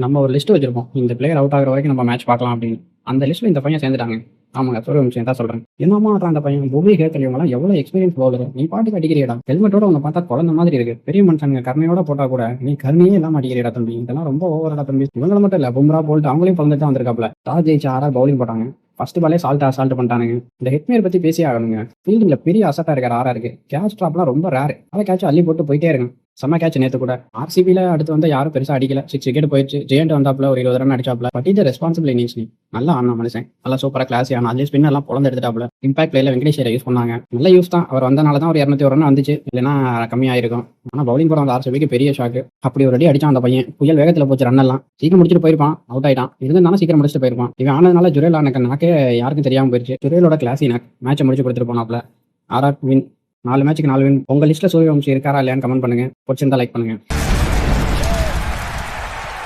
நம்ம ஒரு லிஸ்ட் வச்சிருப்போம். இந்த பிளேயர் அவுட் ஆகுற வரைக்கும் நம்ம மேட்ச் பார்க்கலாம் அப்படின்னு. அந்த லிஸ்ட்ல இந்த பையன் சேர்ந்துட்டாங்க. ஆமாங்க. சூரியவம்சி தான் சொல்றேன். என்னம்மா ஆடுறான் அந்த பையன். புவி ஹேத்தல் இவங்கலாம் எவ்வளவு எக்ஸ்பீரியன்ஸ் பவுலர். நீ பாட்டுக்கு அடிக்கிறியடா. ஹெல்மெட்டோட உன்னை பார்த்தா குழந்தை மாதிரி இருக்கு. பெரிய மனுஷனுங்க கருணையோட போட்டா கூட நீ கருணையே இல்லாம அடிக்கிறியடா தம்பி. இதெல்லாம் ரொம்ப ஓவரடா தம்பி. இவங்கள மட்டும் இல்ல, பும்ரா போல்ட் அவங்களையும் பிறந்துட்டு தான் வந்திருக்காப்ல. டாஸ் ஜெயிச்சு 6 பவுலிங் போட்டாங்க. ஃபர்ஸ்ட் பாலே அசால்ட் பண்ணிட்டானுங்க. இந்த ஹெட்மேயர் பத்தி பேசியே ஆகணுங்க. ஃபீல்டிங்ல பெரிய அசட்டா இருக்காரு இருக்கு. கேட்ச் ட்ராப்லாம் ரொம்ப ரேர். அதை கேட்ச் அள்ளி போட்டு போயிட்டே இருக்கு. செம்ம கேட்ச் நேத்து கூட. ஆர்சிபில அடுத்து வந்து யாரும் பெருசா அடிக்கல. 6 விக்கெட் போயிடுச்சு. ஜெயண்ட் வந்தாப்புல ஒரு 20 ரன் அடிச்சாப்ல. பட் இது ரெஸ்பான்சிபிள் இன்னிங்ஸ். நீ நல்லா ஆனா மனுஷன். நல்லா சூப்பரா கிளாஸ் ஆனா அதுலேயே ஸ்பின் எல்லாம் பொழந்து எடுத்துட்டாப்ல. இம்பாக்ட் பிளேல வெங்கடேஷ் யூஸ் பண்ணாங்க. நல்ல யூஸ் தான். அவர் வந்தனால தான் ஒரு 201 ரன் வந்துச்சு. இல்லைன்னா கம்மியாயிருக்கும். ஆனா பவுலிங் போட வந்த ஆர்சிபிக்கு பெரிய ஷாக்கு. அப்படி ஒரு அடி அடிச்சான் அந்த பையன். புயல் வேகத்துல போச்சு ரன் எல்லாம். சீக்கிரம் முடிச்சுட்டு போயிருப்பான். அவுட் ஆயிட்டான். இருந்தாலும் சீக்கிரம் முடிச்சுட்டு போயிருப்பான். இவன் ஆனதுனால ஜுரேல் நாக்கே யாருக்கும் தெரியாம போயிருச்சு. ஜுரேலோட கிளாஸ் மேட்சை முடிச்சு கொடுத்துட்டு போனாப்ல. RR win. 4 மேட்சுக்கு 4 வின். உங்க லிஸ்ட்ல சூரியவம்சி இருக்காரா இல்லையான்னு கமெண்ட் பண்ணுங்க. பிடிச்சிருந்தா லைக் பண்ணுங்க.